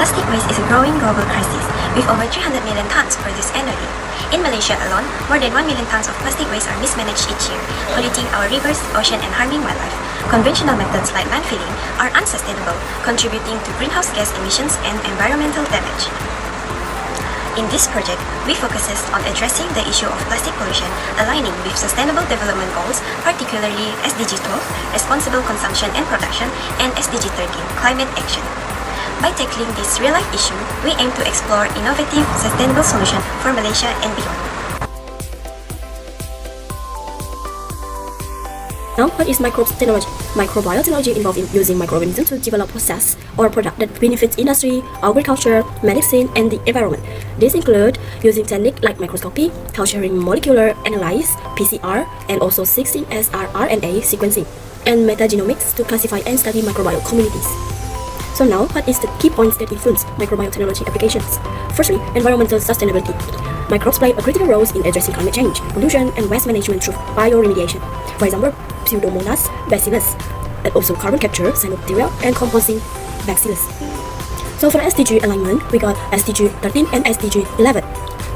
Plastic waste is a growing global crisis, with over 300 million tons produced annually. In Malaysia alone, more than 1 million tons of plastic waste are mismanaged each year, polluting our rivers, ocean, and harming wildlife. Conventional methods like landfilling are unsustainable, contributing to greenhouse gas emissions and environmental damage. In this project, we focuses on addressing the issue of plastic pollution, aligning with Sustainable Development Goals, particularly SDG 12, Responsible Consumption and Production, and SDG 13, Climate Action. By tackling this real-life issue, we aim to explore innovative, sustainable solutions for Malaysia and beyond. Now, what is microbe technology? Microbial technology involves in using microorganisms to develop process or product that benefits industry, agriculture, medicine, and the environment. These include using techniques like microscopy, culturing molecular analysis, PCR, and also 16S rRNA sequencing, and metagenomics to classify and study microbial communities. So now, what is the key points that influence microbial technology applications? Firstly, environmental sustainability. Microbes play a critical role in addressing climate change, pollution, and waste management through bioremediation. For example, Pseudomonas bacillus, and also carbon capture, cyanobacteria, and composting bacillus. So for SDG alignment, we got SDG 13 and SDG 11.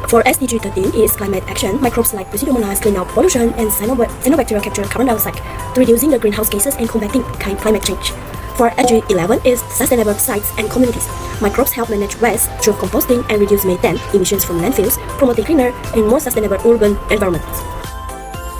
For SDG 13 is climate action. Microbes like Pseudomonas clean out pollution, and cyanobacteria capture carbon dioxide to reducing the greenhouse gases and combating climate change. For SDG 11 is sustainable sites and communities. Microbes help manage waste through composting and reduce methane emissions from landfills, promoting cleaner and more sustainable urban environments.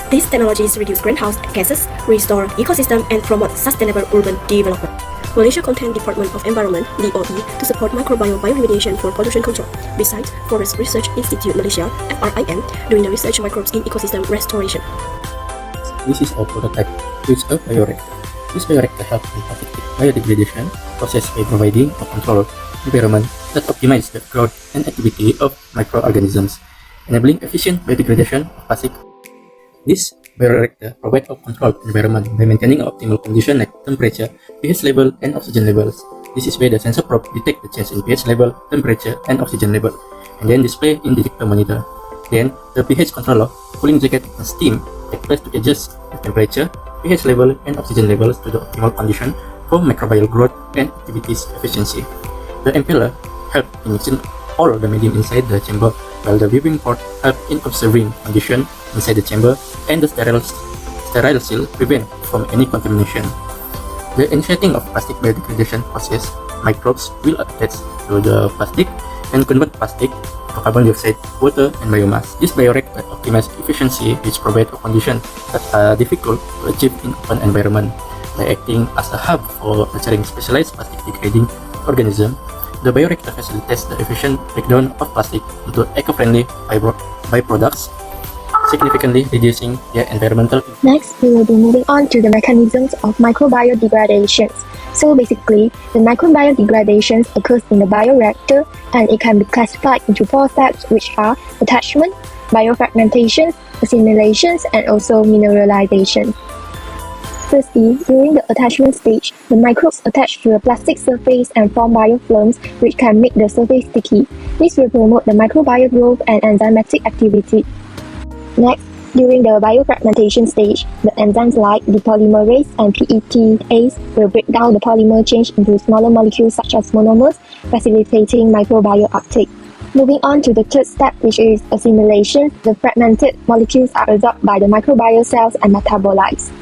These technologies reduce greenhouse gases, restore ecosystem, and promote sustainable urban development. Malaysia contains Department of Environment (DOE) to support microbial bioremediation for pollution control. Besides, Forest Research Institute Malaysia (FRIM) doing the research microbes in ecosystem restoration. This is our prototype, which is a bioreactor. This bioreactor helps in effective biodegradation process by providing a controlled environment that optimizes the growth and activity of microorganisms, enabling efficient biodegradation of plastic. This bioreactor provides a controlled environment by maintaining optimal conditions like temperature, pH level, and oxygen levels. This is where the sensor probe detects the change in pH level, temperature, and oxygen level, and then display in detector monitor. Then, the pH controller, cooling jacket, and steam take place to adjust the temperature, pH level, and oxygen levels to the optimal condition for microbial growth and activities efficiency. The impeller helps in mixing all the medium inside the chamber, while the viewing port helps in observing condition inside the chamber, and the sterile seal prevent from any contamination. The initiating of plastic biodegradation process, microbes will attach to the plastic and convert plastic to carbon dioxide, water, and biomass. This bioreactor optimizes efficiency, which provides a condition that are difficult to achieve in open environment. By acting as a hub for nurturing specialized plastic degrading organisms, the bioreactor facilitates the efficient breakdown of plastic into eco-friendly byproducts, significantly reducing their environmental impact. Next, we will be moving on to the mechanisms of microbial degradations. So basically, the microbial degradations occurs in the bioreactor, and it can be classified into 4 steps, which are attachment, biofragmentation, assimilations, and also mineralization. Firstly, during the attachment stage, the microbes attach to the plastic surface and form biofilms, which can make the surface sticky. This will promote the microbial growth and enzymatic activity. Next, during the biofragmentation stage, the enzymes like depolymerase and PETase will break down the polymer change into smaller molecules such as monomers, facilitating microbial uptake. Moving on to the third step, which is assimilation, the fragmented molecules are absorbed by the microbial cells and metabolized.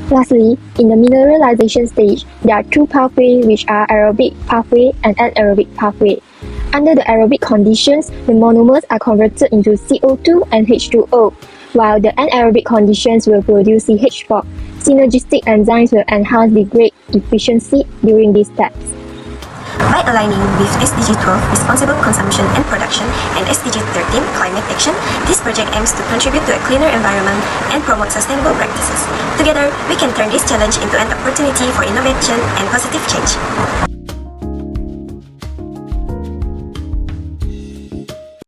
Lastly, in the mineralization stage, there are 2 pathways, which are aerobic pathway and anaerobic pathway. Under the aerobic conditions, the monomers are converted into CO2 and H2O, while the anaerobic conditions will produce CH4. Synergistic enzymes will enhance the grade efficiency during these steps. By aligning with SDG 12, Responsible Consumption and Production, and SDG 13, Climate Action, this project aims to contribute to a cleaner environment and promote sustainable practices. Together, we can turn this challenge into an opportunity for innovation and positive change.